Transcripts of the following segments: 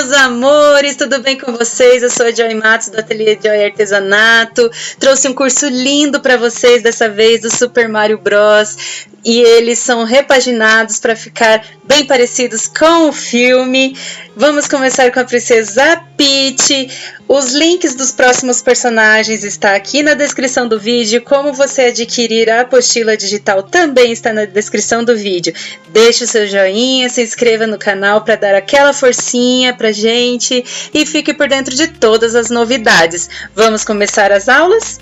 meus amores, tudo bem com vocês? Eu sou a Joy Matos do Ateliê Joy Artesanato. Trouxe um curso lindo para vocês dessa vez do Super Mario Bros. E eles são repaginados para ficar bem parecidos com o filme. Vamos começar com a Princesa Peach. Os links dos próximos personagens estão aqui na descrição do vídeo. Como você adquirir a apostila digital também está na descrição do vídeo. Deixe o seu joinha, se inscreva no canal para dar aquela forcinha pra gente e fique por dentro de todas as novidades. Vamos começar as aulas?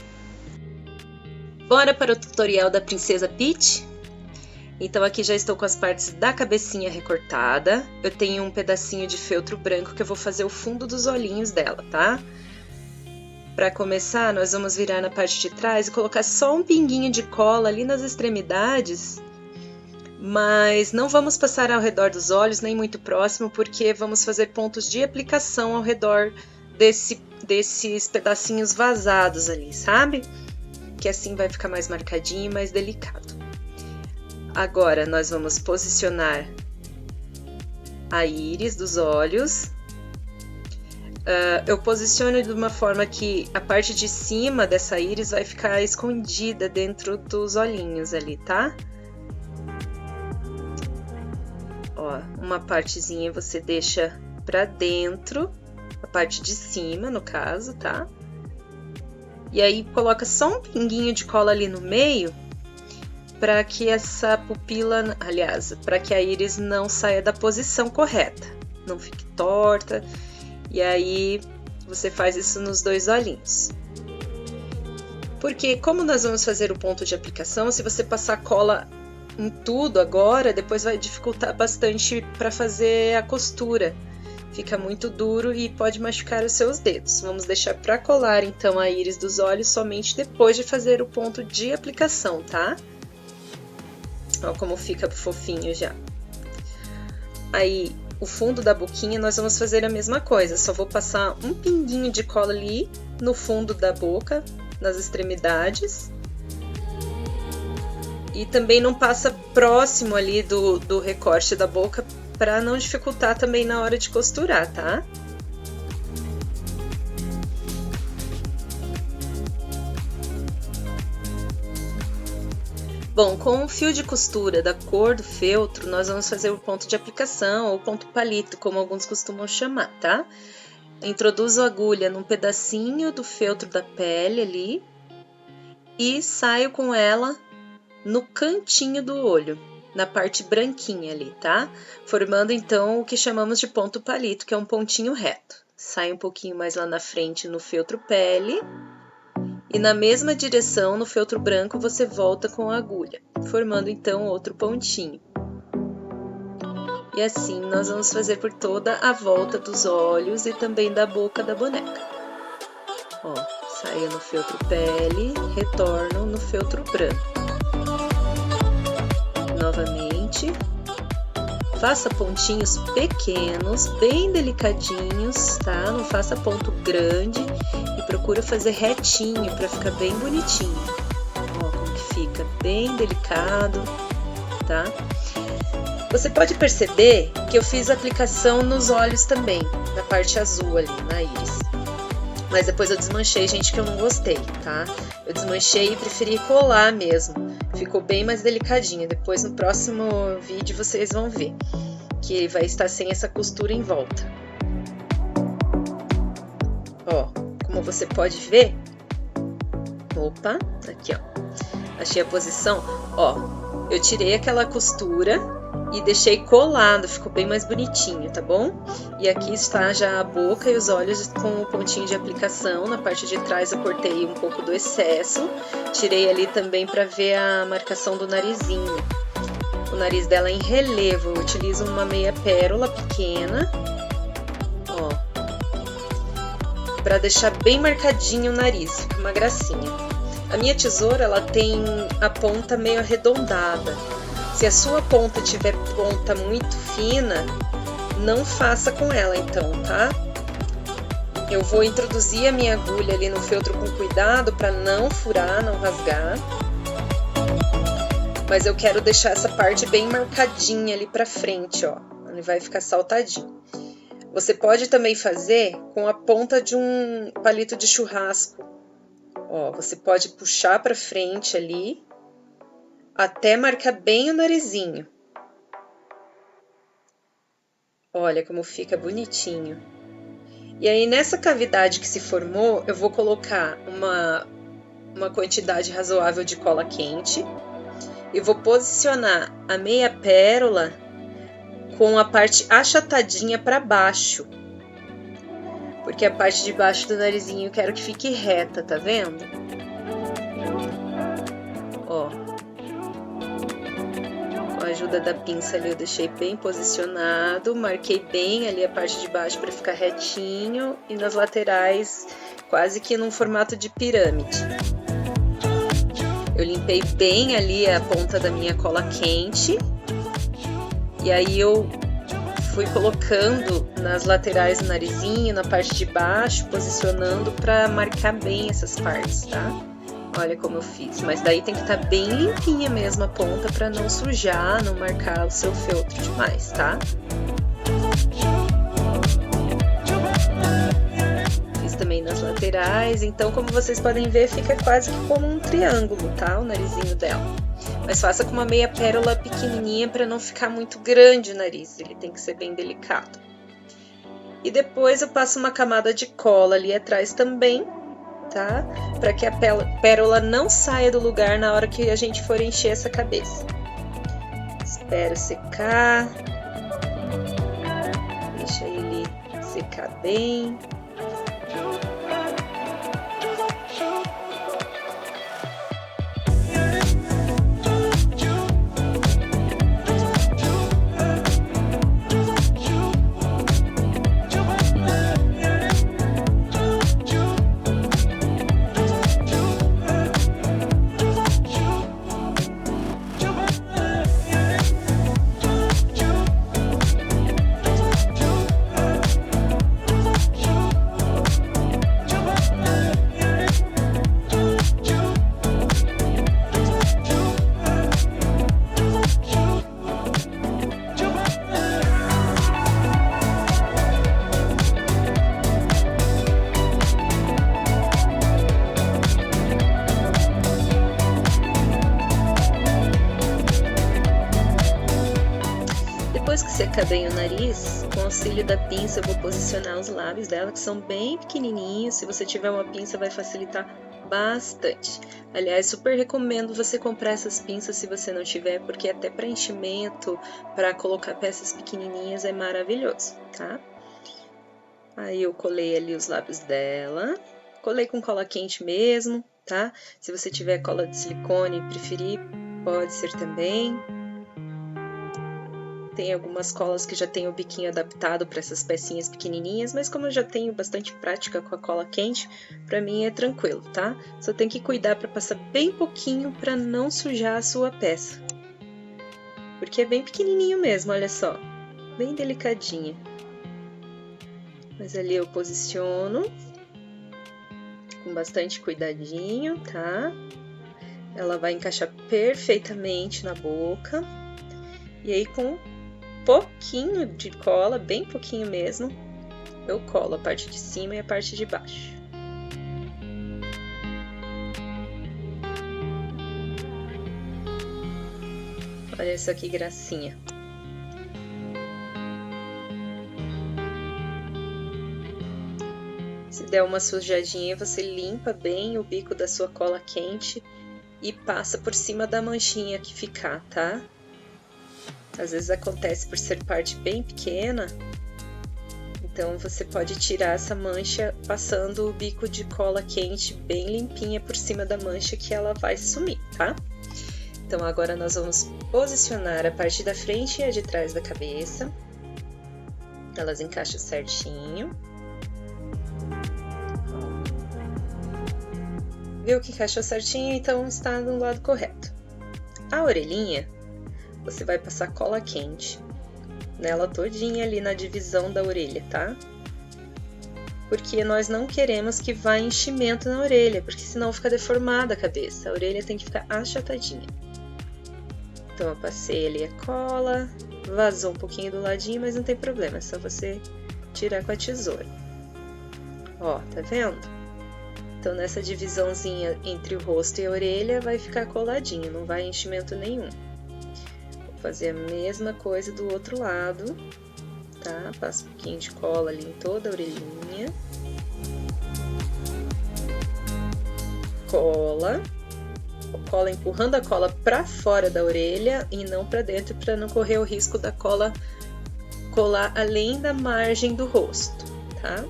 Bora para o tutorial da Princesa Peach? Então aqui já estou com as partes da cabecinha recortada. Eu tenho um pedacinho de feltro branco que eu vou fazer o fundo dos olhinhos dela, tá? Para começar, nós vamos virar na parte de trás e colocar só um pinguinho de cola ali nas extremidades. Mas não vamos passar ao redor dos olhos, nem muito próximo, porque vamos fazer pontos de aplicação ao redor desses pedacinhos vazados ali, sabe? Que assim vai ficar mais marcadinho e mais delicado. Agora, nós vamos posicionar a íris dos olhos. Eu posiciono de uma forma que a parte de cima dessa íris vai ficar escondida dentro dos olhinhos ali, tá? Ó, uma partezinha você deixa pra dentro, a parte de cima, no caso, tá? E aí, coloca só um pinguinho de cola ali no meio, para que essa pupila, aliás, para que a íris não saia da posição correta, não fique torta, e aí você faz isso nos dois olhinhos. Porque como nós vamos fazer o ponto de aplicação, se você passar cola em tudo agora, depois vai dificultar bastante para fazer a costura. Fica muito duro e pode machucar os seus dedos. Vamos deixar para colar então a íris dos olhos somente depois de fazer o ponto de aplicação, tá? Olha como fica fofinho já. Aí, o fundo da boquinha nós vamos fazer a mesma coisa. Só vou passar um pinguinho de cola ali no fundo da boca, nas extremidades. E também não passa próximo ali do recorte da boca, para não dificultar também na hora de costurar, tá? Bom, com o fio de costura da cor do feltro, nós vamos fazer o ponto de aplicação ou ponto palito, como alguns costumam chamar, tá? Introduzo a agulha num pedacinho do feltro da pele ali e saio com ela no cantinho do olho, na parte branquinha ali, tá? Formando então o que chamamos de ponto palito, que é um pontinho reto. Sai um pouquinho mais lá na frente no feltro pele. E na mesma direção, no feltro branco, você volta com a agulha, formando então outro pontinho. E assim nós vamos fazer por toda a volta dos olhos e também da boca da boneca. Ó, saio no feltro pele, retorno no feltro branco. Novamente, faça pontinhos pequenos, bem delicadinhos, tá? Não faça ponto grande e procura fazer retinho para ficar bem bonitinho. Ó, como que fica bem delicado, tá? Você pode perceber que eu fiz aplicação nos olhos também, na parte azul ali, na íris. Mas depois eu desmanchei, gente, que eu não gostei, tá? Eu desmanchei e preferi colar mesmo. Ficou bem mais delicadinho. Depois no próximo vídeo vocês vão ver que vai estar sem essa costura em volta. Ó, como você pode ver. Opa, aqui ó. Achei a posição. Ó, eu tirei aquela costura e deixei colado, ficou bem mais bonitinho, tá bom? E aqui está já a boca e os olhos com o pontinho de aplicação. Na parte de trás eu cortei um pouco do excesso. Tirei ali também para ver a marcação do narizinho. O nariz dela é em relevo, eu utilizo uma meia pérola pequena. Ó. Para deixar bem marcadinho o nariz, fica uma gracinha. A minha tesoura, ela tem a ponta meio arredondada. Se a sua ponta tiver ponta muito fina, não faça com ela então, tá? Eu vou introduzir a minha agulha ali no feltro com cuidado para não furar, não rasgar. Mas eu quero deixar essa parte bem marcadinha ali pra frente, ó. Ele vai ficar saltadinho. Você pode também fazer com a ponta de um palito de churrasco. Ó, você pode puxar para frente ali, até marcar bem o narizinho. Olha como fica bonitinho. E aí, nessa cavidade que se formou, eu vou colocar uma quantidade razoável de cola quente e vou posicionar a meia pérola com a parte achatadinha para baixo, porque a parte de baixo do narizinho eu quero que fique reta, tá vendo? Ó, com a ajuda da pinça ali eu deixei bem posicionado, marquei bem ali a parte de baixo para ficar retinho e nas laterais quase que num formato de pirâmide. Eu limpei bem ali a ponta da minha cola quente. E aí eu fui colocando nas laterais do narizinho, na parte de baixo, posicionando para marcar bem essas partes, tá? Olha como eu fiz. Mas daí tem que estar bem limpinha mesmo a ponta para não sujar, não marcar o seu feltro demais, tá? Fiz também nas laterais, então como vocês podem ver, fica quase que como um triângulo, tá? O narizinho dela. Mas faça com uma meia pérola pequenininha para não ficar muito grande o nariz, ele tem que ser bem delicado. E depois eu passo uma camada de cola ali atrás também, tá? Para que a pérola não saia do lugar na hora que a gente for encher essa cabeça. Espero secar. Deixa ele secar bem. Depois que secar bem o nariz, com o auxílio da pinça eu vou posicionar os lábios dela, que são bem pequenininhos. Se você tiver uma pinça vai facilitar bastante. Aliás, super recomendo você comprar essas pinças se você não tiver, porque até para enchimento, para colocar peças pequenininhas é maravilhoso, tá? Aí eu colei ali os lábios dela, colei com cola quente mesmo, tá? Se você tiver cola de silicone e preferir, pode ser também. Tem algumas colas que já tem o biquinho adaptado para essas pecinhas pequenininhas, mas como eu já tenho bastante prática com a cola quente, para mim é tranquilo, tá? Só tem que cuidar para passar bem pouquinho para não sujar a sua peça. Porque é bem pequenininho mesmo, olha só, bem delicadinha. Mas ali eu posiciono com bastante cuidadinho, tá? Ela vai encaixar perfeitamente na boca. E aí com pouquinho de cola, bem pouquinho mesmo, eu colo a parte de cima e a parte de baixo. Olha só que gracinha. Se der uma sujadinha, você limpa bem o bico da sua cola quente e passa por cima da manchinha que ficar, tá? Às vezes acontece por ser parte bem pequena, então você pode tirar essa mancha passando o bico de cola quente bem limpinha por cima da mancha que ela vai sumir, tá? Então agora nós vamos posicionar a parte da frente e a de trás da cabeça. Elas encaixam certinho. Viu que encaixou certinho? Então está no lado correto. A orelhinha, você vai passar cola quente nela todinha ali na divisão da orelha, tá? Porque nós não queremos que vá enchimento na orelha, porque senão fica deformada a cabeça. A orelha tem que ficar achatadinha. Então eu passei ali a cola, vazou um pouquinho do ladinho, mas não tem problema, é só você tirar com a tesoura. Ó, tá vendo? Então, nessa divisãozinha entre o rosto e a orelha, vai ficar coladinho, não vai enchimento nenhum. Vou fazer a mesma coisa do outro lado, tá? Passo um pouquinho de cola ali em toda a orelhinha. Cola empurrando a cola para fora da orelha e não para dentro, para não correr o risco da cola colar além da margem do rosto, tá?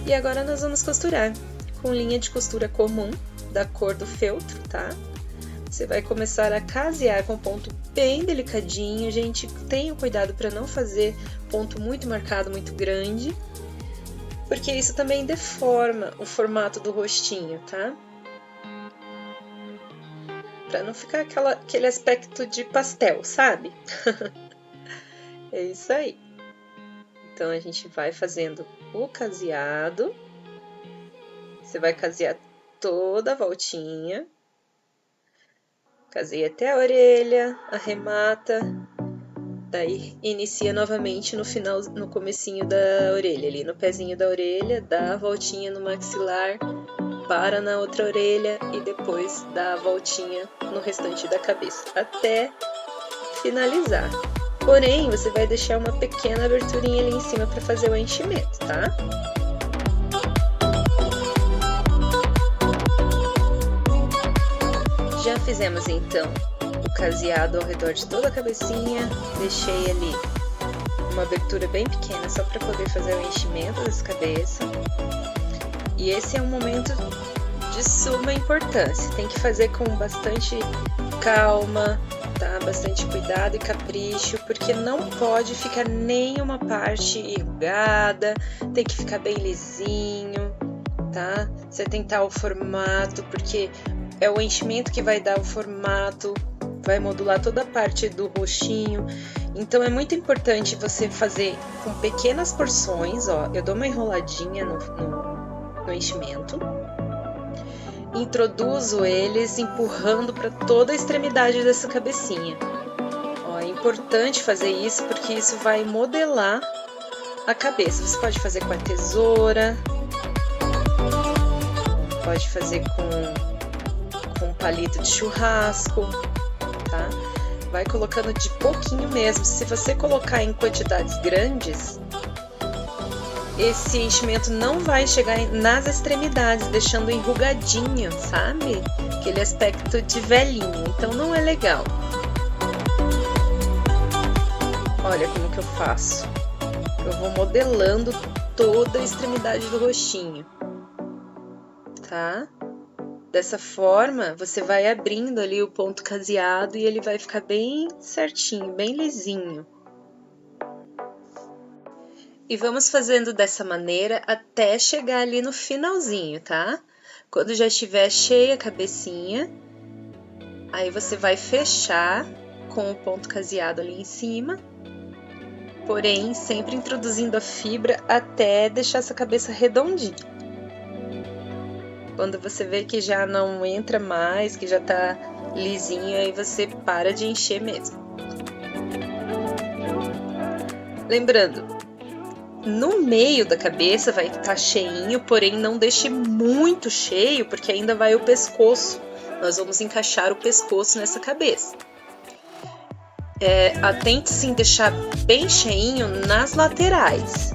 E agora nós vamos costurar com linha de costura comum da cor do feltro, tá? Você vai começar a casear com ponto bem delicadinho, gente. Tenha cuidado para não fazer ponto muito marcado, muito grande, porque isso também deforma o formato do rostinho, tá? Pra não ficar aquele aspecto de pastel, sabe? É isso aí. Então, a gente vai fazendo o caseado. Você vai casear toda a voltinha. Caseia até a orelha, arremata. Daí, inicia novamente no final, no comecinho da orelha, ali no pezinho da orelha, dá a voltinha no maxilar, para na outra orelha e depois dá a voltinha no restante da cabeça, até finalizar. Porém, você vai deixar uma pequena aberturinha ali em cima para fazer o enchimento, tá? Já fizemos então o caseado ao redor de toda a cabecinha, deixei ali uma abertura bem pequena só para poder fazer o enchimento dessa cabeça. E esse é um momento de suma importância, tem que fazer com bastante calma, tá? Bastante cuidado e capricho, porque não pode ficar nenhuma parte enrugada, tem que ficar bem lisinho, tá? Você tentar o formato, porque é o enchimento que vai dar o formato, vai modular toda a parte do rostinho. Então é muito importante você fazer com pequenas porções, ó. Eu dou uma enroladinha no enchimento, introduzo eles empurrando para toda a extremidade dessa cabecinha. Ó, é importante fazer isso porque isso vai modelar a cabeça. Você pode fazer com a tesoura, pode fazer com um palito de churrasco, tá? Vai colocando de pouquinho mesmo. Se você colocar em quantidades grandes, esse enchimento não vai chegar nas extremidades, deixando enrugadinho, sabe? Aquele aspecto de velhinho, então não é legal. Olha como que eu faço. Eu vou modelando toda a extremidade do rostinho, tá? Dessa forma, você vai abrindo ali o ponto caseado e ele vai ficar bem certinho, bem lisinho. E vamos fazendo dessa maneira até chegar ali no finalzinho, tá? Quando já estiver cheia a cabecinha, aí você vai fechar com o ponto caseado ali em cima, porém sempre introduzindo a fibra até deixar essa cabeça redondinha. Quando você vê que já não entra mais, que já tá lisinho, aí você para de encher mesmo. Lembrando, no meio da cabeça vai estar cheinho, porém não deixe muito cheio, porque ainda vai o pescoço. Nós vamos encaixar o pescoço nessa cabeça. Atente sim deixar bem cheinho nas laterais.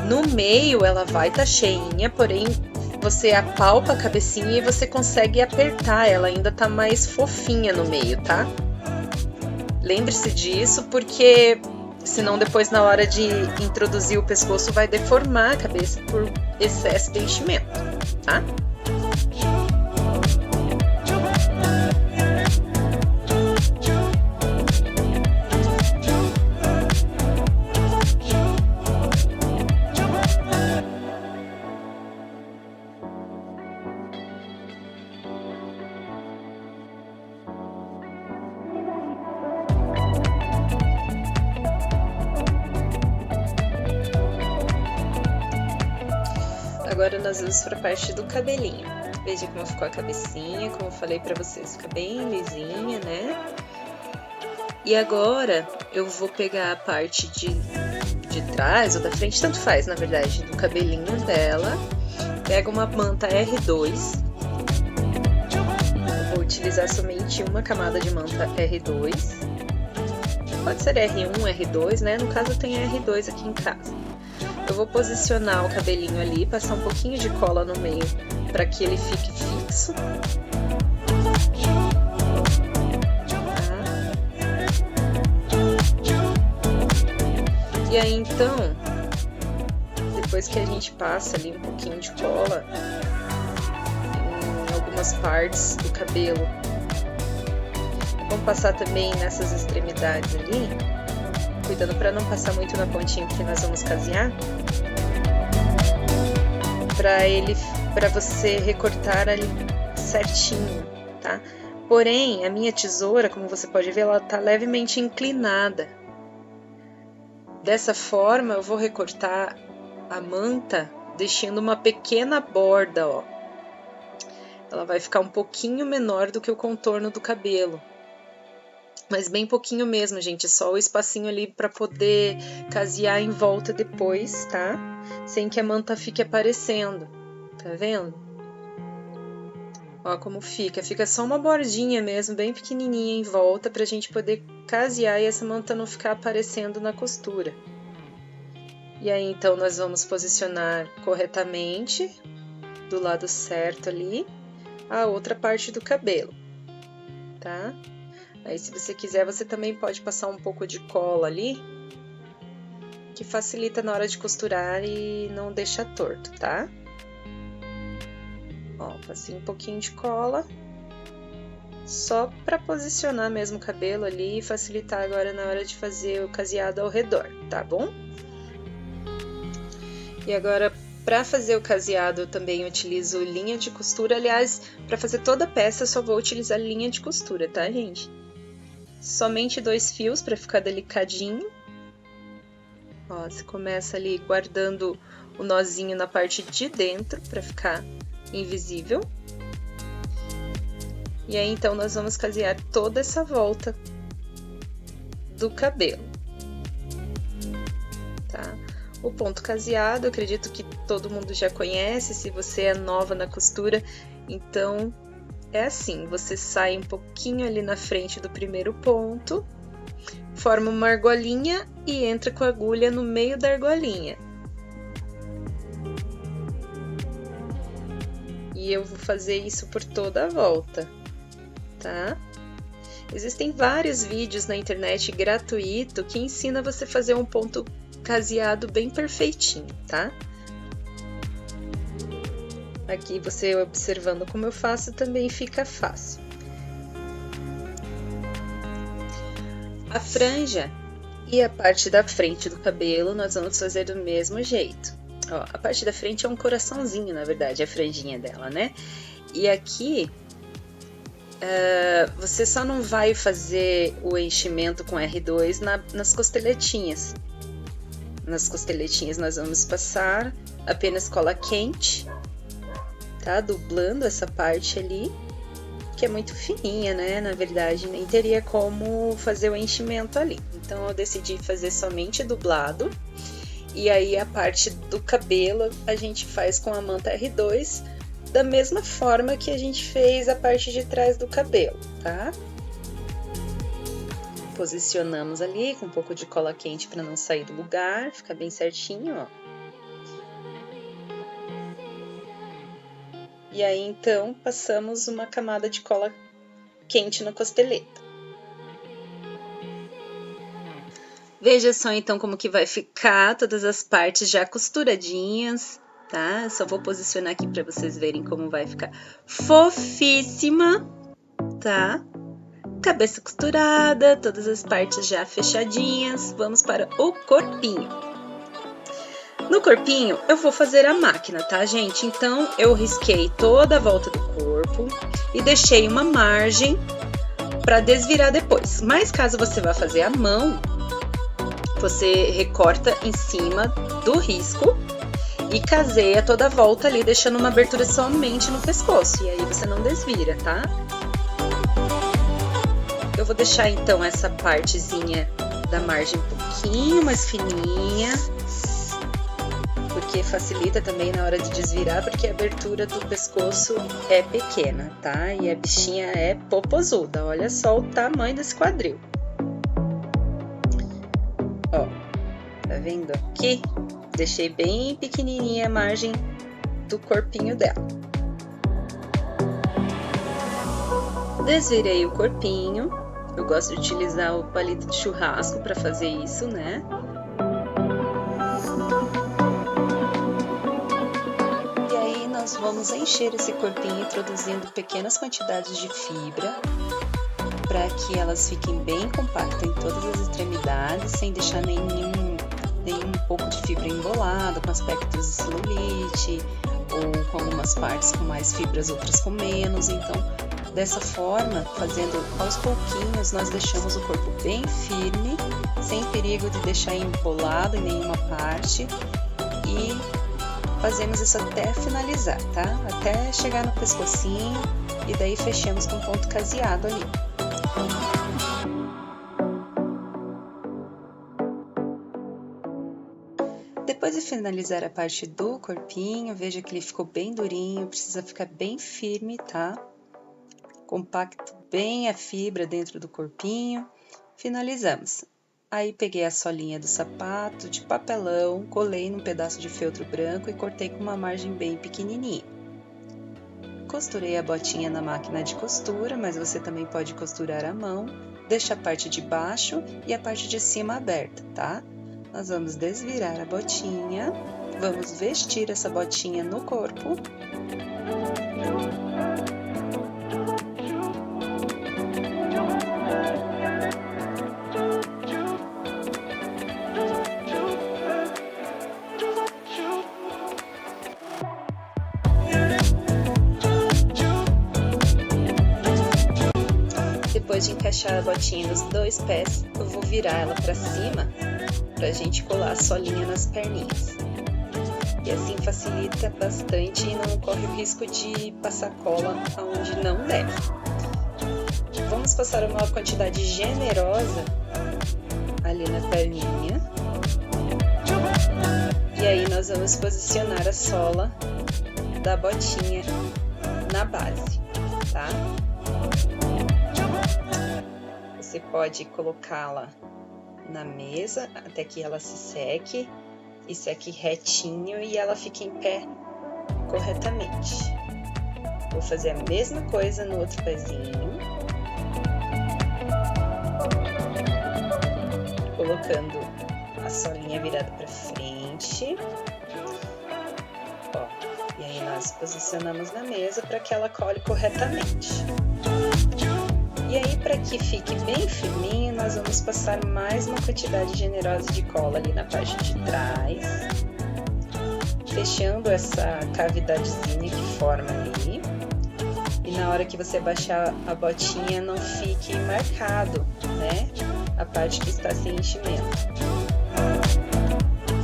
No meio ela vai estar cheinha, porém você apalpa a cabecinha e você consegue apertar, ela ainda tá mais fofinha no meio, tá? Lembre-se disso, porque senão depois na hora de introduzir o pescoço vai deformar a cabeça por excesso de enchimento, tá? Agora nós vamos para a parte do cabelinho. Veja como ficou a cabecinha, como eu falei para vocês, fica bem lisinha, né? E agora eu vou pegar a parte de trás ou da frente, tanto faz, na verdade, do cabelinho dela. Pega uma manta R2. Eu vou utilizar somente uma camada de manta R2. Pode ser R1, R2, né? No caso, eu tenho R2 aqui em casa. Eu vou posicionar o cabelinho ali, passar um pouquinho de cola no meio para que ele fique fixo. E aí, então, depois que a gente passa ali um pouquinho de cola em algumas partes do cabelo, vamos passar também nessas extremidades ali, cuidando para não passar muito na pontinha, porque nós vamos casear, para você recortar ali certinho, tá? Porém, a minha tesoura, como você pode ver, ela tá levemente inclinada. Dessa forma, eu vou recortar a manta, deixando uma pequena borda, ó. Ela vai ficar um pouquinho menor do que o contorno do cabelo. Mas bem pouquinho mesmo, gente. Só o espacinho ali para poder casear em volta depois, tá? Sem que a manta fique aparecendo. Tá vendo? Ó como fica. Fica só uma bordinha mesmo, bem pequenininha em volta, pra gente poder casear e essa manta não ficar aparecendo na costura. E aí, então, nós vamos posicionar corretamente, do lado certo ali, a outra parte do cabelo, tá? Aí, se você quiser, você também pode passar um pouco de cola ali, que facilita na hora de costurar e não deixa torto, tá? Ó, passei um pouquinho de cola, só para posicionar mesmo o cabelo ali e facilitar agora na hora de fazer o caseado ao redor, tá bom? E agora, para fazer o caseado, eu também utilizo linha de costura. Aliás, para fazer toda a peça, eu só vou utilizar linha de costura, tá, gente? Somente 2 fios para ficar delicadinho. Ó, você começa ali guardando o nozinho na parte de dentro para ficar invisível. E aí, então, nós vamos casear toda essa volta do cabelo, tá? O ponto caseado, eu acredito que todo mundo já conhece, se você é nova na costura, então é assim, você sai um pouquinho ali na frente do primeiro ponto, forma uma argolinha e entra com a agulha no meio da argolinha. E eu vou fazer isso por toda a volta, tá? Existem vários vídeos na internet gratuito que ensina você a fazer um ponto caseado bem perfeitinho, tá? Aqui você observando como eu faço também fica fácil. A franja e a parte da frente do cabelo nós vamos fazer do mesmo jeito. Ó, a parte da frente é um coraçãozinho, na verdade, a franjinha dela, né? E aqui, você só não vai fazer o enchimento com R2 nas costeletinhas. Nas costeletinhas nós vamos passar apenas cola quente, tá? Dublando essa parte ali, que é muito fininha, né? Na verdade, nem teria como fazer o enchimento ali. Então, eu decidi fazer somente dublado. E aí, a parte do cabelo a gente faz com a manta R2, da mesma forma que a gente fez a parte de trás do cabelo, tá? Posicionamos ali com um pouco de cola quente para não sair do lugar, fica bem certinho, ó. E aí, então, passamos uma camada de cola quente na costeleta. Veja só, então, como que vai ficar todas as partes já costuradinhas, tá? Eu só vou posicionar aqui para vocês verem como vai ficar fofíssima, tá? Cabeça costurada, todas as partes já fechadinhas. Vamos para o corpinho. No corpinho, eu vou fazer a máquina, tá, gente? Então, eu risquei toda a volta do corpo e deixei uma margem para desvirar depois. Mas caso você vá fazer a mão, você recorta em cima do risco e caseia toda a volta ali, deixando uma abertura somente no pescoço. E aí você não desvira, tá? Eu vou deixar então essa partezinha da margem um pouquinho mais fininha, porque facilita também na hora de desvirar, porque a abertura do pescoço é pequena, tá? E a bichinha é popozuda, olha só o tamanho desse quadril. Ó, tá vendo aqui? Deixei bem pequenininha a margem do corpinho dela. Desvirei o corpinho, eu gosto de utilizar o palito de churrasco para fazer isso, né? E aí nós vamos encher esse corpinho introduzindo pequenas quantidades de fibra para que elas fiquem bem compactas em todas as extremidades, sem deixar nenhum pouco de fibra embolado, com aspectos de celulite, ou com algumas partes com mais fibras, outras com menos. Então, dessa forma, fazendo aos pouquinhos, nós deixamos o corpo bem firme, sem perigo de deixar embolado em nenhuma parte, e fazemos isso até finalizar, tá? Até chegar no pescocinho, e daí fechamos com ponto caseado ali. Depois de finalizar a parte do corpinho, veja que ele ficou bem durinho, precisa ficar bem firme, tá? Compacto bem a fibra dentro do corpinho. Finalizamos. Aí peguei a solinha do sapato de papelão, colei num pedaço de feltro branco e cortei com uma margem bem pequenininha. Costurei a botinha na máquina de costura, mas você também pode costurar à mão. Deixa a parte de baixo e a parte de cima aberta, tá? Nós vamos desvirar a botinha, vamos vestir essa botinha no corpo. Depois de encaixar a botinha nos dois pés, eu vou virar ela para cima pra gente colar a solinha nas perninhas. E assim facilita bastante e não corre o risco de passar cola aonde não deve. Vamos passar uma quantidade generosa ali na perninha. E aí nós vamos posicionar a sola da botinha na base, tá? Você pode colocá-la na mesa até que ela se seque e seque retinho e ela fique em pé corretamente. Vou fazer a mesma coisa no outro pezinho, colocando a solinha virada para frente. Ó, e aí nós posicionamos na mesa para que ela cole corretamente. E aí, para que fique bem firminho, nós vamos passar mais uma quantidade generosa de cola ali na parte de trás, fechando essa cavidadezinha que forma ali. E na hora que você baixar a botinha, não fique marcado, né? A parte que está sem enchimento.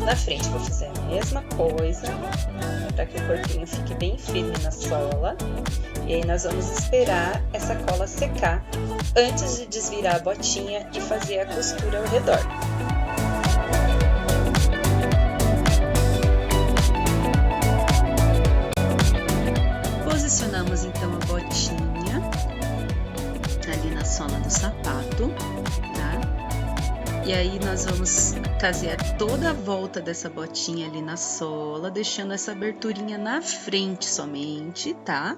Na frente, vou fazer a mesma coisa, para que o corpinho fique bem firme na sola. E aí nós vamos esperar essa cola secar antes de desvirar a botinha e fazer a costura ao redor. Posicionamos então a botinha ali na sola do sapato, tá? E aí nós vamos casear toda a volta dessa botinha ali na sola, deixando essa aberturinha na frente somente, tá?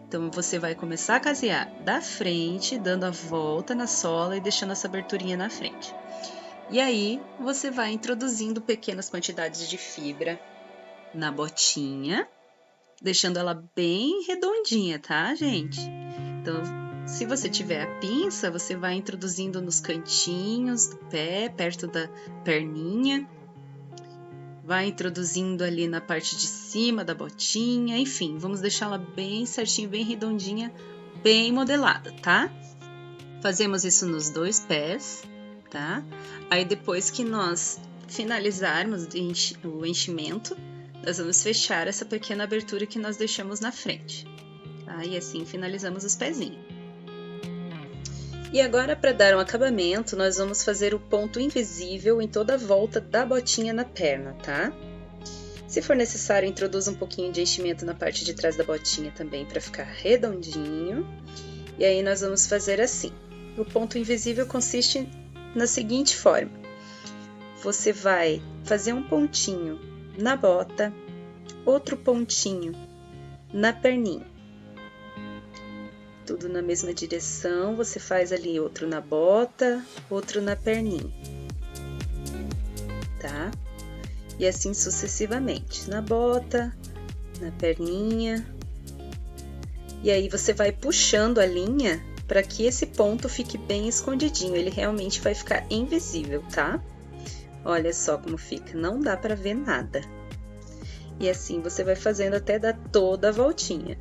Então, você vai começar a casear da frente, dando a volta na sola e deixando essa aberturinha na frente. E aí, você vai introduzindo pequenas quantidades de fibra na botinha, deixando ela bem redondinha, tá, gente? Então, se você tiver a pinça, você vai introduzindo nos cantinhos do pé, perto da perninha. Vai introduzindo ali na parte de cima da botinha, enfim, vamos deixá-la bem certinho, bem redondinha, bem modelada, tá? Fazemos isso nos dois pés, tá? Aí depois que nós finalizarmos o enchimento, nós vamos fechar essa pequena abertura que nós deixamos na frente, tá? E assim finalizamos os pezinhos. E agora, para dar um acabamento, nós vamos fazer o ponto invisível em toda a volta da botinha na perna, tá? Se for necessário, introduza um pouquinho de enchimento na parte de trás da botinha também para ficar redondinho. E aí nós vamos fazer assim. O ponto invisível consiste na seguinte forma. Você vai fazer um pontinho na bota, outro pontinho na perninha. Tudo na mesma direção, você faz ali outro na bota, outro na perninha, tá? E assim sucessivamente, na bota, na perninha. E aí você vai puxando a linha para que esse ponto fique bem escondidinho, ele realmente vai ficar invisível, tá? Olha só como fica, não dá para ver nada. E assim você vai fazendo até dar toda a voltinha.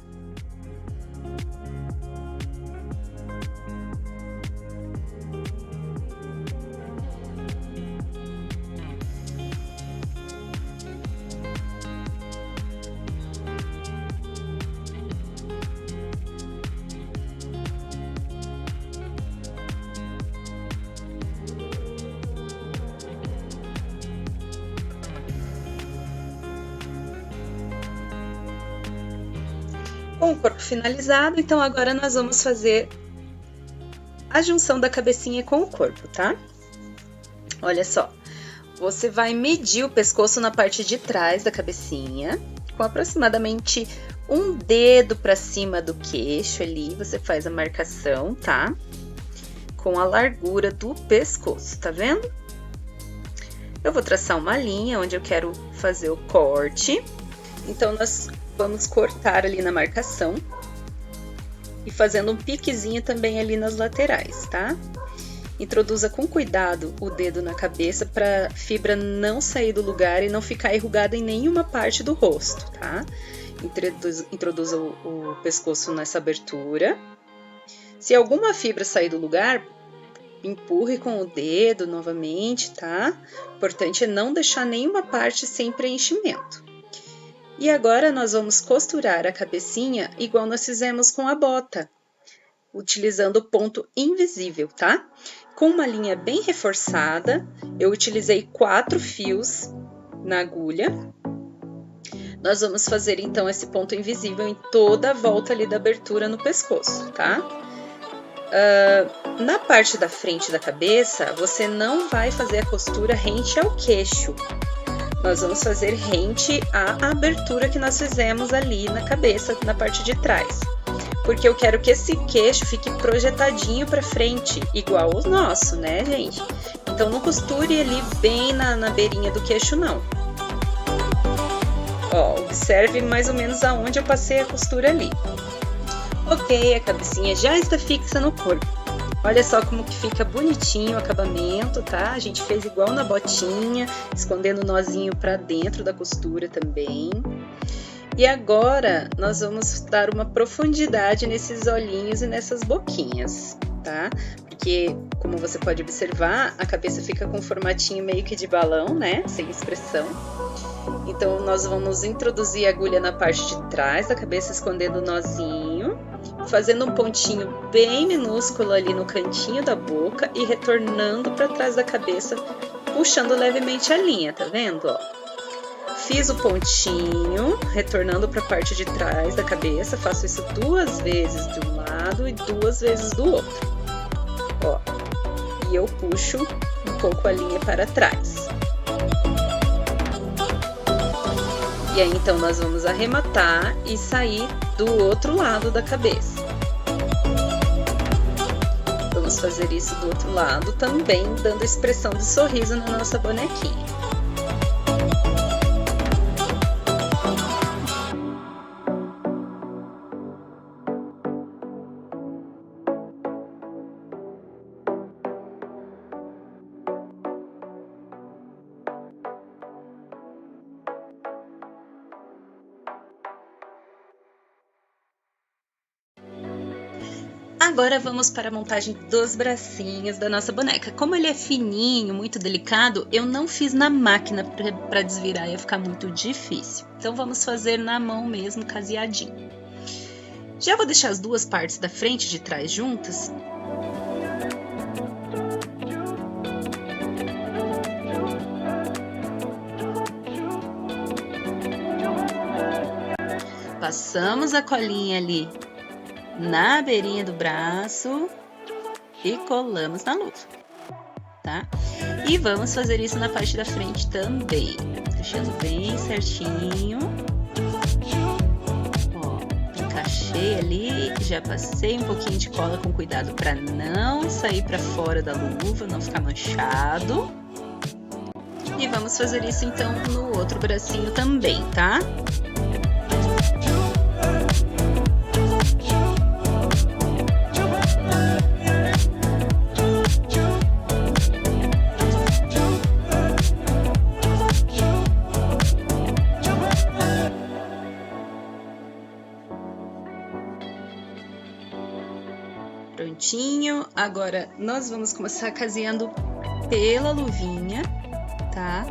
Com o corpo finalizado, então agora nós vamos fazer a junção da cabecinha com o corpo, tá? Olha só, você vai medir o pescoço na parte de trás da cabecinha, com aproximadamente um dedo para cima do queixo ali, você faz a marcação, tá? Com a largura do pescoço, tá vendo? Eu vou traçar uma linha onde eu quero fazer o corte, então nós vamos cortar ali na marcação e fazendo um piquezinho também ali nas laterais, tá? Introduza com cuidado o dedo na cabeça para a fibra não sair do lugar e não ficar enrugada em nenhuma parte do rosto, tá? Introduza o pescoço nessa abertura. Se alguma fibra sair do lugar, empurre com o dedo novamente, tá? O importante é não deixar nenhuma parte sem preenchimento. E agora nós vamos costurar a cabecinha igual nós fizemos com a bota, utilizando o ponto invisível, tá? Com uma linha bem reforçada, eu utilizei 4 fios na agulha. Nós vamos fazer então esse ponto invisível em toda a volta ali da abertura no pescoço, tá? Na parte da frente da cabeça, você não vai fazer a costura rente ao queixo. Nós vamos fazer rente à abertura que nós fizemos ali na cabeça, na parte de trás. Porque eu quero que esse queixo fique projetadinho para frente, igual o nosso, né, gente? Então, não costure ali bem na beirinha do queixo, não. Ó, observe mais ou menos aonde eu passei a costura ali. Ok, a cabecinha já está fixa no corpo. Olha só como que fica bonitinho o acabamento, tá? A gente fez igual na botinha, escondendo o nozinho pra dentro da costura também. E agora, nós vamos dar uma profundidade nesses olhinhos e nessas boquinhas, tá? Porque, como você pode observar, a cabeça fica com um formatinho meio que de balão, né? Sem expressão. Então, nós vamos introduzir a agulha na parte de trás da cabeça, escondendo o nozinho, fazendo um pontinho bem minúsculo ali no cantinho da boca e retornando para trás da cabeça, puxando levemente a linha, tá vendo? Ó, fiz o pontinho, retornando para a parte de trás da cabeça, faço isso 2 vezes de um lado e 2 vezes do outro. Ó, e eu puxo um pouco a linha para trás. E aí, então, nós vamos arrematar e sair do outro lado da cabeça. Vamos fazer isso do outro lado também, dando expressão de sorriso na nossa bonequinha. Agora vamos para a montagem dos bracinhos da nossa boneca. Como ele é fininho, muito delicado, eu não fiz na máquina para desvirar, ia ficar muito difícil. Então vamos fazer na mão mesmo, caseadinho. Já vou deixar as 2 partes da frente e de trás juntas. Passamos a colinha ali na beirinha do braço e colamos na luva, tá? E vamos fazer isso na parte da frente também, deixando bem certinho. Ó, encaixei ali, já passei um pouquinho de cola com cuidado para não sair para fora da luva, não ficar manchado. E vamos fazer isso então no outro bracinho também, tá? Prontinho, agora nós vamos começar caseando pela luvinha, tá?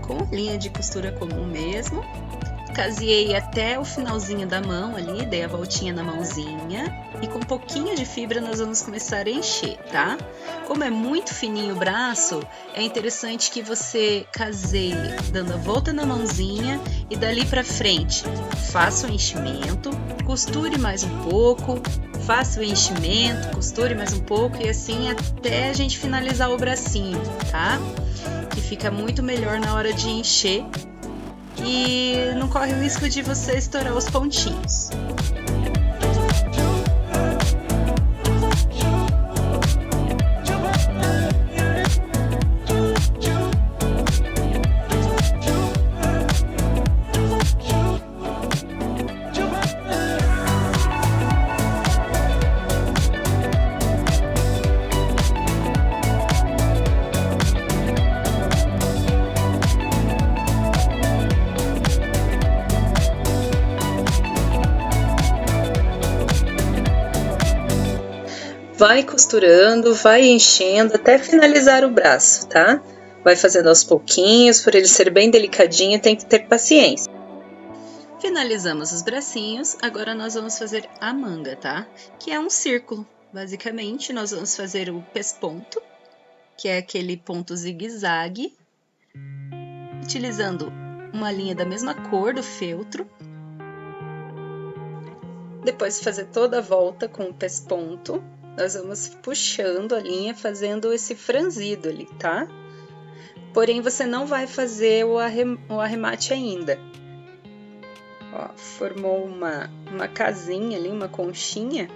Com linha de costura comum mesmo. Caseei até o finalzinho da mão ali, dei a voltinha na mãozinha e com um pouquinho de fibra nós vamos começar a encher, tá? Como é muito fininho o braço, é interessante que você caseie dando a volta na mãozinha e dali pra frente faça o enchimento, costure mais um pouco, faça o enchimento, costure mais um pouco e assim até a gente finalizar o bracinho, tá? Que fica muito melhor na hora de encher e não corre o risco de você estourar os pontinhos. Vai costurando, vai enchendo até finalizar o braço, tá? Vai fazendo aos pouquinhos, por ele ser bem delicadinho, tem que ter paciência. Finalizamos os bracinhos, agora nós vamos fazer a manga, tá? Que é um círculo. Basicamente, nós vamos fazer o pesponto, que é aquele ponto zigue-zague, utilizando uma linha da mesma cor do feltro. Depois de fazer toda a volta com o pesponto, nós vamos puxando a linha, fazendo esse franzido ali, tá? Porém, você não vai fazer o arremate ainda. Ó, formou uma casinha ali, uma conchinha.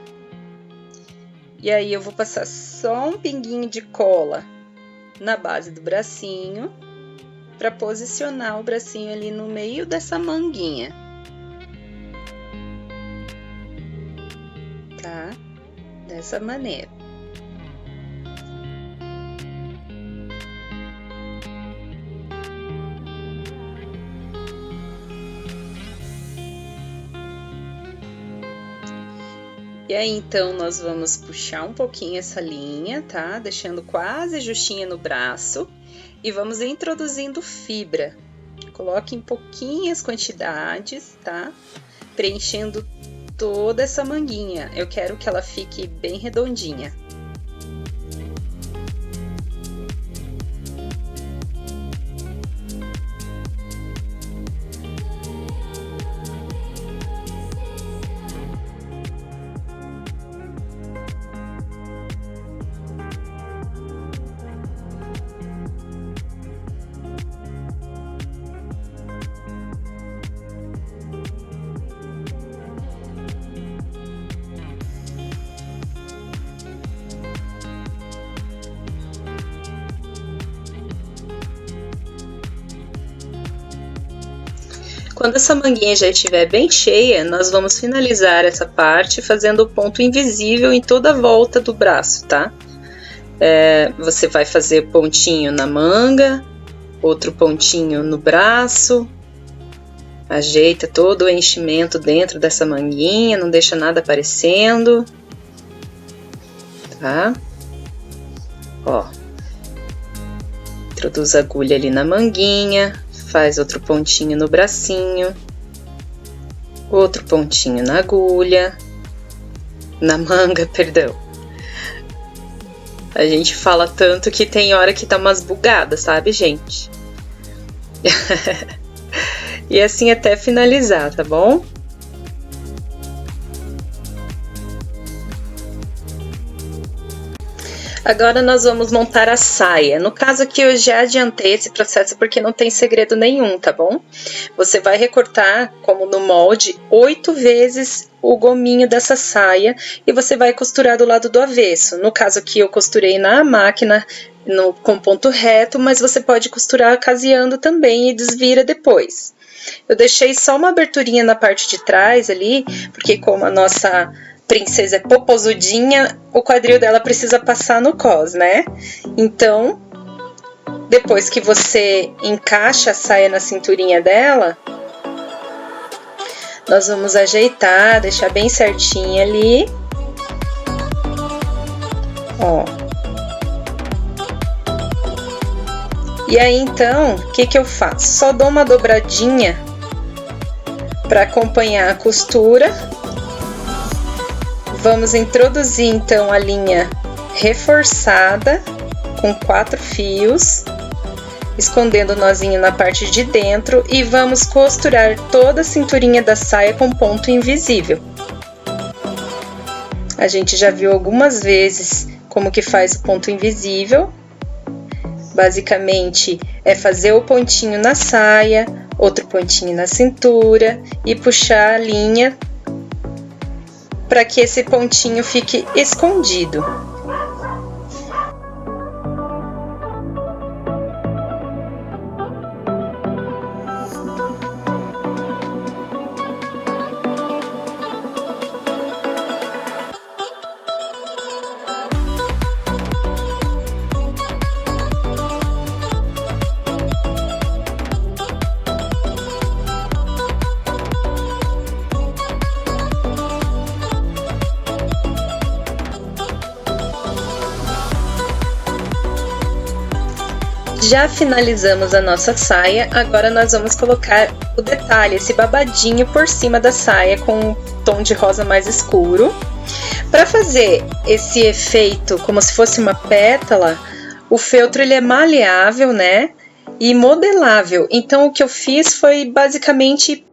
E aí, eu vou passar só um pinguinho de cola na base do bracinho, para posicionar o bracinho ali no meio dessa manguinha. Tá? Dessa maneira. E aí, então, nós vamos puxar um pouquinho essa linha, tá? Deixando quase justinha no braço. E vamos introduzindo fibra. Coloque em pouquinhas quantidades, tá? Preenchendo toda essa manguinha. Eu quero que ela fique bem redondinha. Quando essa manguinha já estiver bem cheia, nós vamos finalizar essa parte fazendo o ponto invisível em toda a volta do braço, tá? Você vai fazer pontinho na manga, outro pontinho no braço, ajeita todo o enchimento dentro dessa manguinha, não deixa nada aparecendo, tá? Ó, introduz a agulha ali na manguinha, faz outro pontinho no bracinho, outro pontinho na agulha, na manga, perdão. A gente fala tanto que tem hora que tá umas bugadas, sabe, gente? E assim até finalizar, tá bom? Agora nós vamos montar a saia. No caso aqui eu já adiantei esse processo porque não tem segredo nenhum, tá bom? Você vai recortar, como no molde, 8 vezes o gominho dessa saia e você vai costurar do lado do avesso. No caso aqui eu costurei na máquina com ponto reto, mas você pode costurar caseando também e desvira depois. Eu deixei só uma aberturinha na parte de trás ali, porque como a nossa princesa é poposudinha, o quadril dela precisa passar no cos, né? Então, depois que você encaixa a saia na cinturinha dela, nós vamos ajeitar, deixar bem certinho ali. Ó. E aí, então, o que eu faço? Só dou uma dobradinha para acompanhar a costura. Vamos introduzir, então, a linha reforçada com 4 fios, escondendo o nozinho na parte de dentro e vamos costurar toda a cinturinha da saia com ponto invisível. A gente já viu algumas vezes como que faz o ponto invisível. Basicamente, é fazer o pontinho na saia, outro pontinho na cintura e puxar a linha para que esse pontinho fique escondido. Já finalizamos a nossa saia, agora nós vamos colocar o detalhe, esse babadinho por cima da saia com um tom de rosa mais escuro. Para fazer esse efeito como se fosse uma pétala, o feltro ele é maleável, né? E modelável. Então o que eu fiz foi basicamente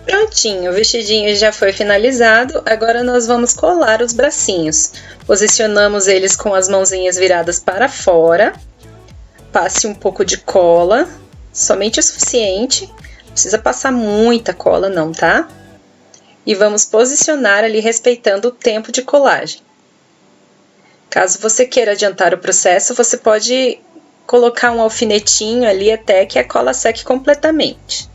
prontinho, o vestidinho já foi finalizado, agora nós vamos colar os bracinhos. Posicionamos eles com as mãozinhas viradas para fora, passe um pouco de cola, somente o suficiente, não precisa passar muita cola não, tá? E vamos posicionar ali respeitando o tempo de colagem. Caso você queira adiantar o processo, você pode colocar um alfinetinho ali até que a cola seque completamente.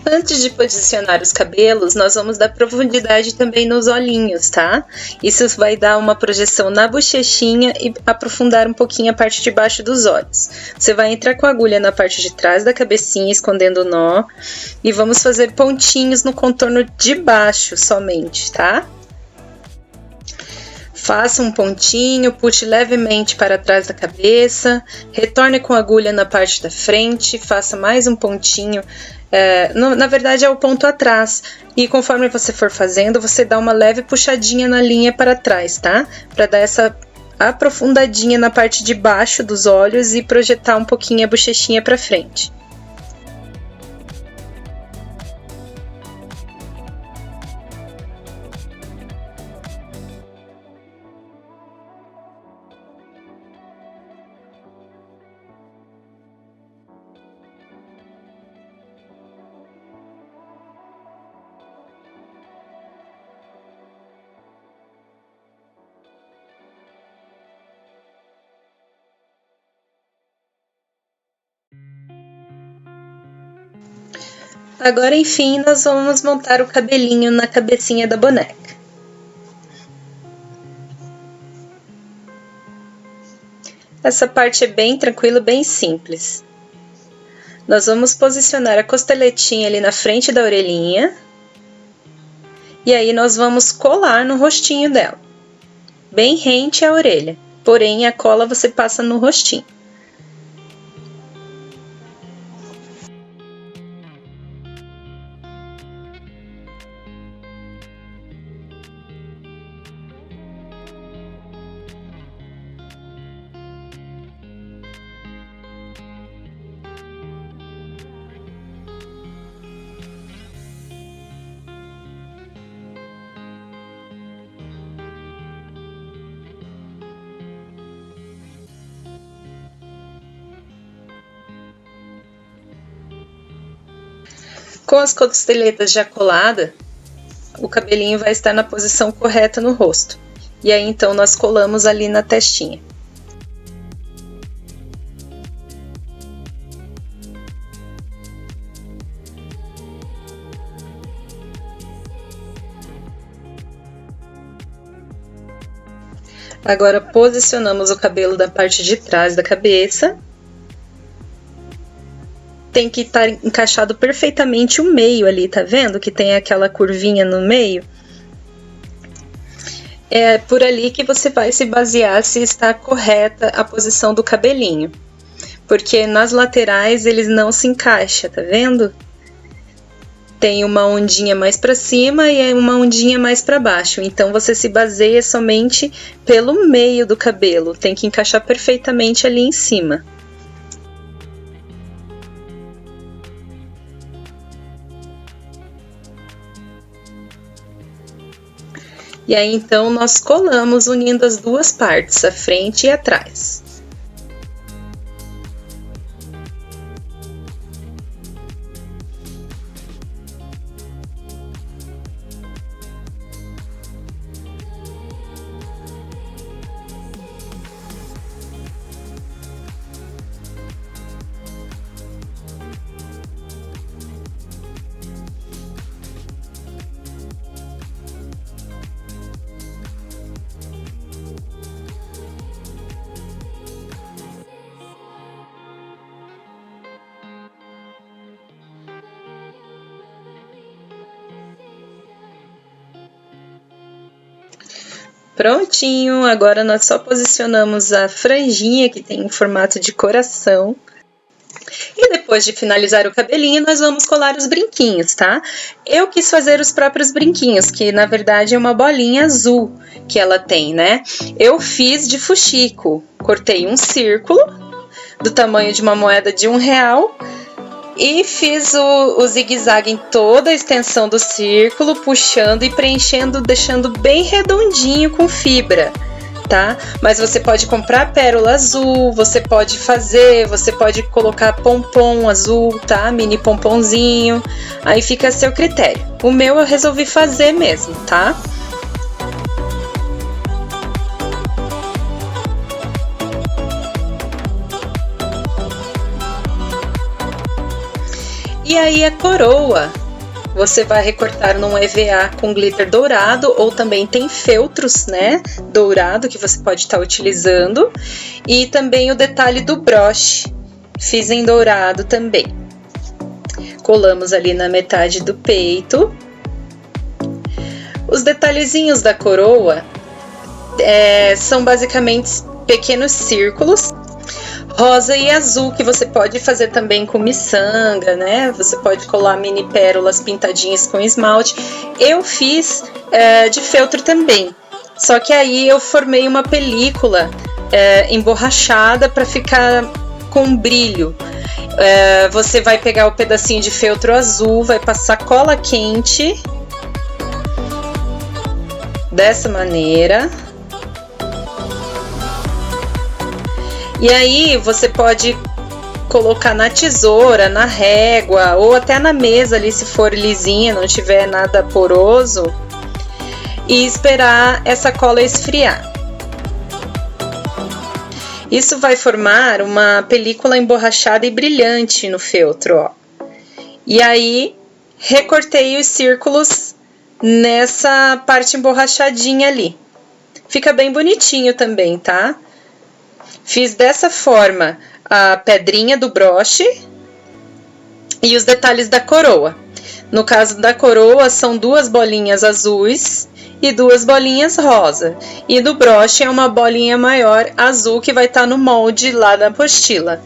Antes de posicionar os cabelos, nós vamos dar profundidade também nos olhinhos, tá? Isso vai dar uma projeção na bochechinha e aprofundar um pouquinho a parte de baixo dos olhos. Você vai entrar com a agulha na parte de trás da cabecinha, escondendo o nó, e vamos fazer pontinhos no contorno de baixo somente, tá? Faça um pontinho, puxe levemente para trás da cabeça, retorne com a agulha na parte da frente, faça mais um pontinho, na verdade é o ponto atrás, e conforme você for fazendo, você dá uma leve puxadinha na linha para trás, tá? Para dar essa aprofundadinha na parte de baixo dos olhos e projetar um pouquinho a bochechinha para frente. Agora, enfim, nós vamos montar o cabelinho na cabecinha da boneca. Essa parte é bem tranquila, bem simples. Nós vamos posicionar a costeletinha ali na frente da orelhinha. E aí nós vamos colar no rostinho dela. Bem rente à orelha, porém a cola você passa no rostinho. Com as costeletas já coladas, o cabelinho vai estar na posição correta no rosto. E aí então nós colamos ali na testinha. Agora posicionamos o cabelo da parte de trás da cabeça. Tem que estar encaixado perfeitamente o meio ali, tá vendo? Que tem aquela curvinha no meio. É por ali que você vai se basear se está correta a posição do cabelinho. Porque nas laterais eles não se encaixam, tá vendo? Tem uma ondinha mais para cima e uma ondinha mais para baixo. Então você se baseia somente pelo meio do cabelo. Tem que encaixar perfeitamente ali em cima. E aí então nós colamos unindo as duas partes, a frente e atrás. Prontinho, agora nós só posicionamos a franjinha que tem em formato de coração. E depois de finalizar o cabelinho, nós vamos colar os brinquinhos, tá? Eu quis fazer os próprios brinquinhos, que na verdade é uma bolinha azul que ela tem, né? Eu fiz de fuxico, cortei um círculo do tamanho de uma moeda de R$1 e fiz o zigue-zague em toda a extensão do círculo, puxando e preenchendo, deixando bem redondinho com fibra, tá? Mas você pode comprar pérola azul, você pode colocar pompom azul, tá? Mini pomponzinho, aí fica a seu critério. O meu eu resolvi fazer mesmo, tá? E aí a coroa, você vai recortar num EVA com glitter dourado, ou também tem feltros, né, dourado, que você pode estar utilizando. E também o detalhe do broche, fiz em dourado também. Colamos ali na metade do peito. Os detalhezinhos da coroa são basicamente pequenos círculos, rosa e azul, que você pode fazer também com miçanga, né? Você pode colar mini pérolas pintadinhas com esmalte. Eu fiz de feltro também, só que aí eu formei uma película emborrachada para ficar com brilho. Você vai pegar o pedacinho de feltro azul, vai passar cola quente dessa maneira. E aí você pode colocar na tesoura, na régua ou até na mesa ali, se for lisinha, não tiver nada poroso, e esperar essa cola esfriar. Isso vai formar uma película emborrachada e brilhante no feltro, ó. E aí recortei os círculos nessa parte emborrachadinha ali. Fica bem bonitinho também, tá? Fiz dessa forma a pedrinha do broche e os detalhes da coroa. No caso da coroa, são 2 bolinhas azuis e 2 bolinhas rosa. E do broche é uma bolinha maior azul que vai estar no molde lá da apostila.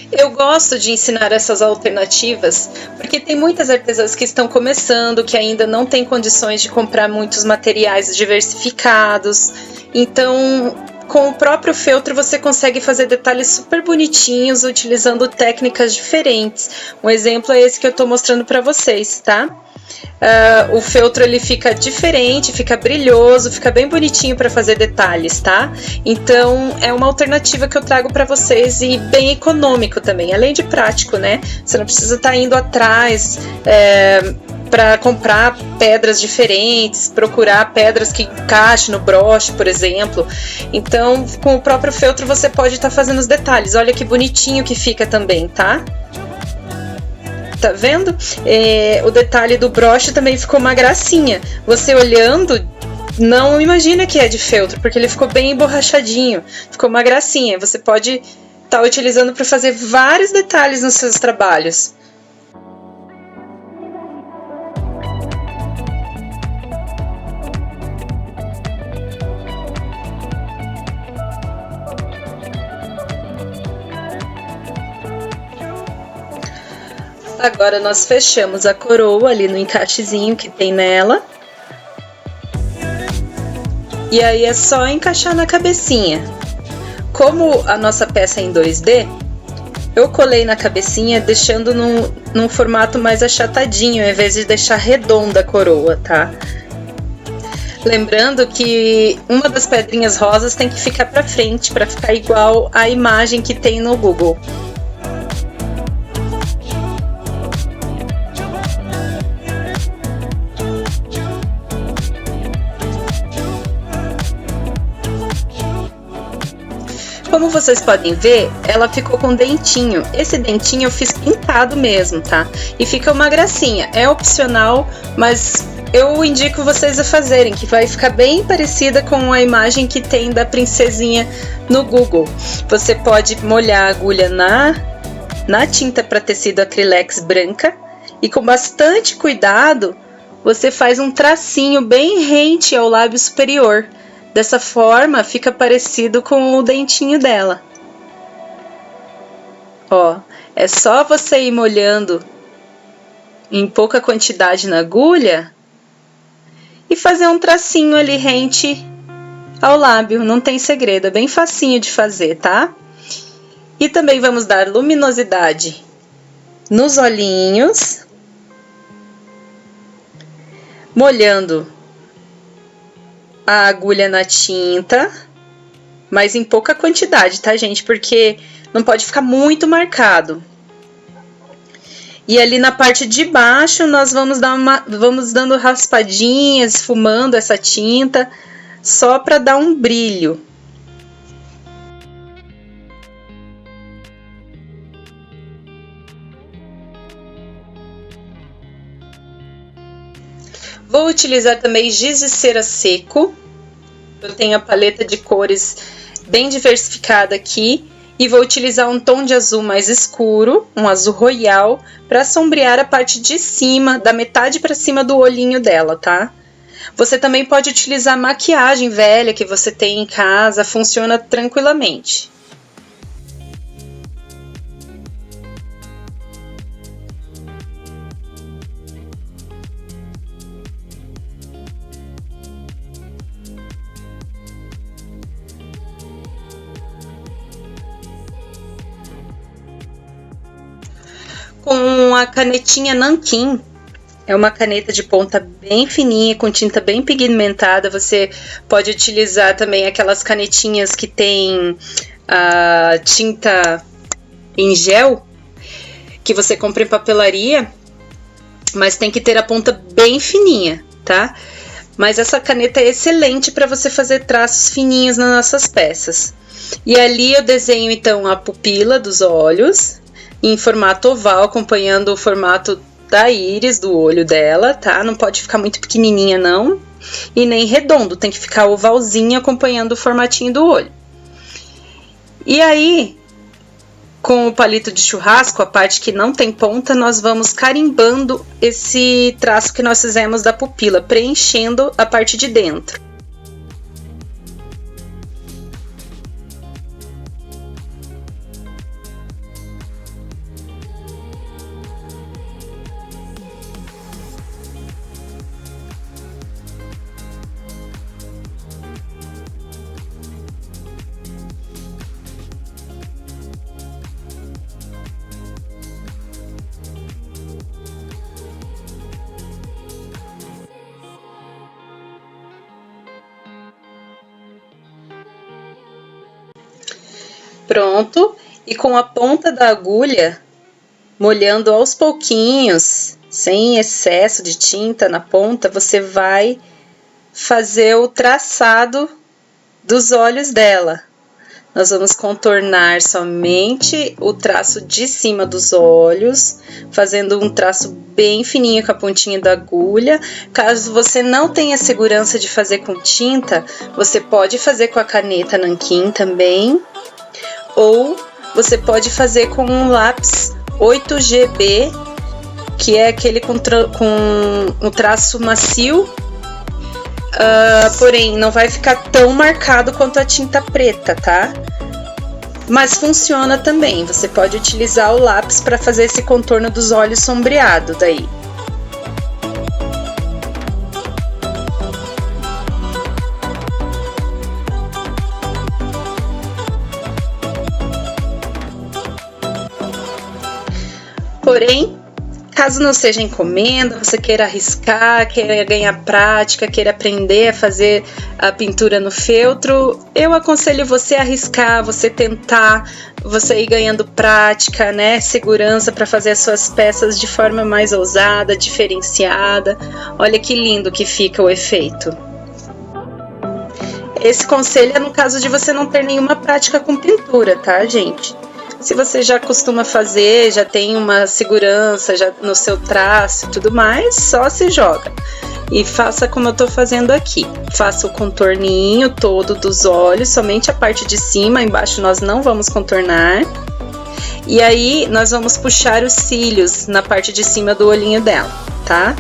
Eu gosto de ensinar essas alternativas porque tem muitas artesãs que estão começando, que ainda não têm condições de comprar muitos materiais diversificados. Então, com o próprio feltro você consegue fazer detalhes super bonitinhos utilizando técnicas diferentes. Um exemplo é esse que eu estou mostrando para vocês, tá? O feltro ele fica diferente, fica brilhoso, fica bem bonitinho para fazer detalhes, tá? Então é uma alternativa que eu trago para vocês e bem econômico também, além de prático, né? Você não precisa estar indo atrás para comprar pedras diferentes, procurar pedras que encaixem no broche, por exemplo. Então, com o próprio feltro você pode estar fazendo os detalhes. Olha que bonitinho que fica também, tá? Tá vendo? O detalhe do broche também ficou uma gracinha. Você olhando, não imagina que é de feltro, porque ele ficou bem emborrachadinho. Ficou uma gracinha. Você pode estar utilizando para fazer vários detalhes nos seus trabalhos. Agora nós fechamos a coroa ali no encaixezinho que tem nela. E aí é só encaixar na cabecinha. Como a nossa peça é em 2D, eu colei na cabecinha deixando num formato mais achatadinho, ao invés de deixar redonda a coroa, tá? Lembrando que uma das pedrinhas rosas tem que ficar pra frente, para ficar igual à imagem que tem no Google. Como vocês podem ver, ela ficou com dentinho. Esse dentinho eu fiz pintado mesmo, tá? E fica uma gracinha. É opcional, mas eu indico vocês a fazerem, que vai ficar bem parecida com a imagem que tem da princesinha no Google. Você pode molhar a agulha na tinta para tecido acrylex branca e com bastante cuidado você faz um tracinho bem rente ao lábio superior. Dessa forma, fica parecido com o dentinho dela. Ó, é só você ir molhando em pouca quantidade na agulha e fazer um tracinho ali rente ao lábio. Não tem segredo, é bem facinho de fazer, tá? E também vamos dar luminosidade nos olhinhos, molhando a agulha na tinta, mas em pouca quantidade, tá, gente? Porque não pode ficar muito marcado. E ali na parte de baixo, nós vamos dando raspadinhas, esfumando essa tinta, só para dar um brilho. Vou utilizar também giz de cera seco. Eu tenho a paleta de cores bem diversificada aqui. E vou utilizar um tom de azul mais escuro, um azul royal, para sombrear a parte de cima, da metade para cima do olhinho dela, tá? Você também pode utilizar maquiagem velha que você tem em casa, funciona tranquilamente. Com a canetinha Nanquim, é uma caneta de ponta bem fininha, com tinta bem pigmentada. Você pode utilizar também aquelas canetinhas que tem a tinta em gel, que você compra em papelaria, mas tem que ter a ponta bem fininha, tá? Mas essa caneta é excelente para você fazer traços fininhos nas nossas peças. E ali eu desenho então a pupila dos olhos, em formato oval, acompanhando o formato da íris, do olho dela, tá? Não pode ficar muito pequenininha, não. E nem redondo, tem que ficar ovalzinho acompanhando o formatinho do olho. E aí, com o palito de churrasco, a parte que não tem ponta, nós vamos carimbando esse traço que nós fizemos da pupila, preenchendo a parte de dentro. Pronto, e com a ponta da agulha, molhando aos pouquinhos, sem excesso de tinta na ponta, você vai fazer o traçado dos olhos dela. Nós vamos contornar somente o traço de cima dos olhos, fazendo um traço bem fininho com a pontinha da agulha. Caso você não tenha segurança de fazer com tinta, você pode fazer com a caneta nanquim também, ou você pode fazer com um lápis 8GB, que é aquele com um traço macio, porém não vai ficar tão marcado quanto a tinta preta, tá? Mas funciona também, você pode utilizar o lápis para fazer esse contorno dos olhos sombreado daí. Porém, caso não seja encomenda, você queira arriscar, queira ganhar prática, queira aprender a fazer a pintura no feltro, eu aconselho você a arriscar, você tentar, você ir ganhando prática, né, segurança para fazer as suas peças de forma mais ousada, diferenciada. Olha que lindo que fica o efeito. Esse conselho é no caso de você não ter nenhuma prática com pintura, tá, gente? Se você já costuma fazer, já tem uma segurança já no seu traço e tudo mais, só se joga. E faça como eu tô fazendo aqui. Faça o contorninho todo dos olhos, somente a parte de cima, embaixo nós não vamos contornar. E aí, nós vamos puxar os cílios na parte de cima do olhinho dela, tá?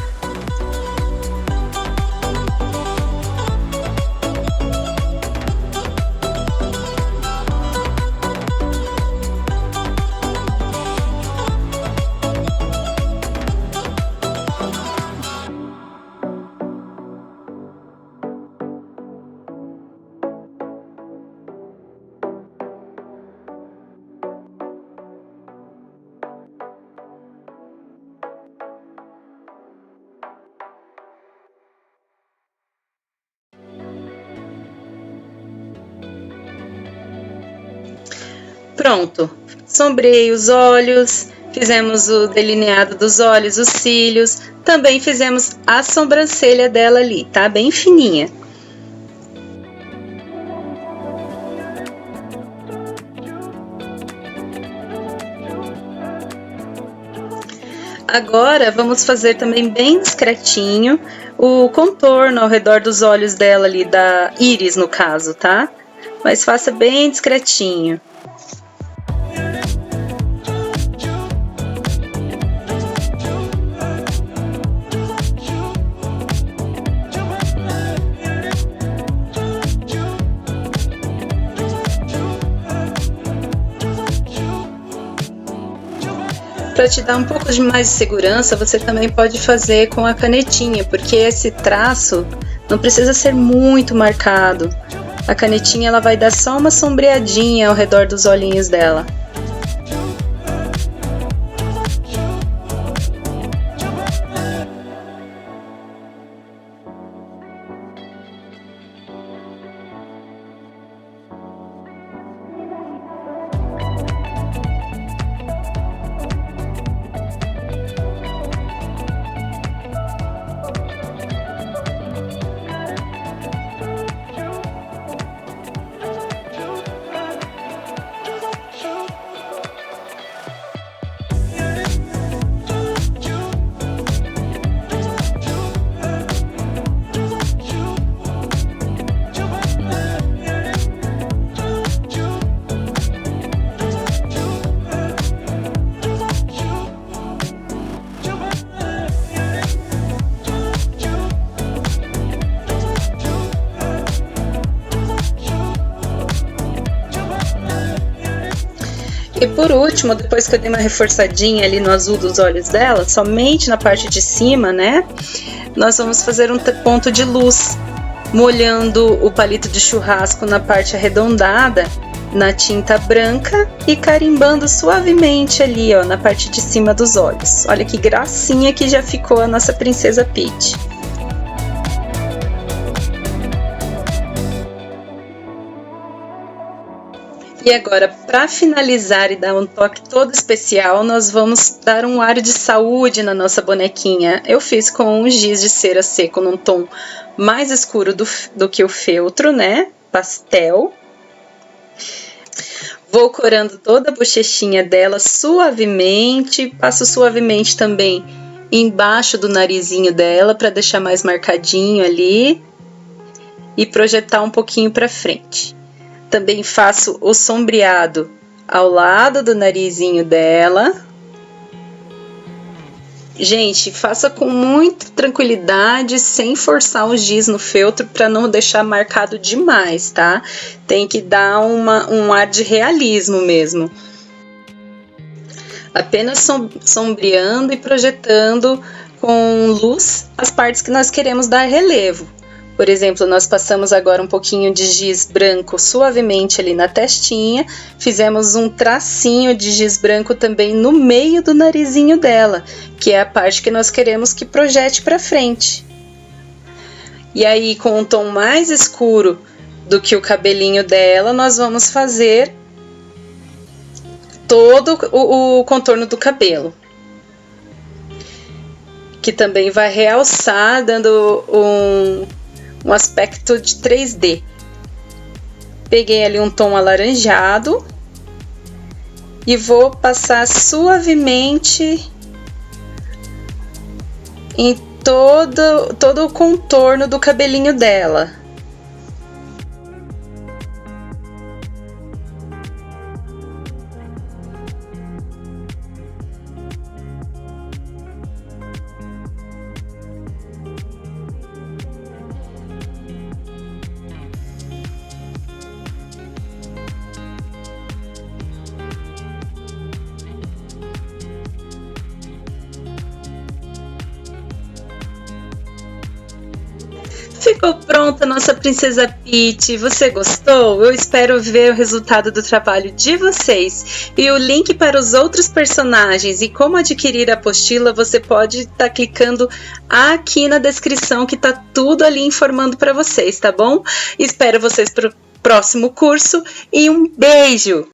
Pronto, sombreei os olhos, fizemos o delineado dos olhos, os cílios, também fizemos a sobrancelha dela ali, tá? Bem fininha. Agora vamos fazer também bem discretinho o contorno ao redor dos olhos dela ali, da íris no caso, tá? Mas faça bem discretinho. Para te dar um pouco de mais de segurança, você também pode fazer com a canetinha, porque esse traço não precisa ser muito marcado. A canetinha ela vai dar só uma sombreadinha ao redor dos olhinhos dela. E por último, depois que eu dei uma reforçadinha ali no azul dos olhos dela, somente na parte de cima, né? Nós vamos fazer um ponto de luz, molhando o palito de churrasco na parte arredondada, na tinta branca e carimbando suavemente ali, ó, na parte de cima dos olhos. Olha que gracinha que já ficou a nossa Princesa Peach. E agora, para finalizar e dar um toque todo especial, nós vamos dar um ar de saúde na nossa bonequinha. Eu fiz com um giz de cera seco num tom mais escuro do que o feltro, né? Pastel. Vou corando toda a bochechinha dela suavemente, passo suavemente também embaixo do narizinho dela para deixar mais marcadinho ali e projetar um pouquinho para frente. Também faço o sombreado ao lado do narizinho dela. Gente, faça com muita tranquilidade, sem forçar o giz no feltro para não deixar marcado demais, tá? Tem que dar um ar de realismo mesmo. Apenas sombreando e projetando com luz as partes que nós queremos dar relevo. Por exemplo, nós passamos agora um pouquinho de giz branco suavemente ali na testinha, fizemos um tracinho de giz branco também no meio do narizinho dela, que é a parte que nós queremos que projete para frente. E aí, com um tom mais escuro do que o cabelinho dela, nós vamos fazer todo o contorno do cabelo, que também vai realçar, dando um aspecto de 3D. Peguei ali um tom alaranjado e vou passar suavemente em todo o contorno do cabelinho dela. Ficou pronta a nossa Princesa Peach. Você gostou? Eu espero ver o resultado do trabalho de vocês. E o link para os outros personagens e como adquirir a apostila, você pode estar clicando aqui na descrição, que tá tudo ali informando para vocês, tá bom? Espero vocês para o próximo curso e um beijo!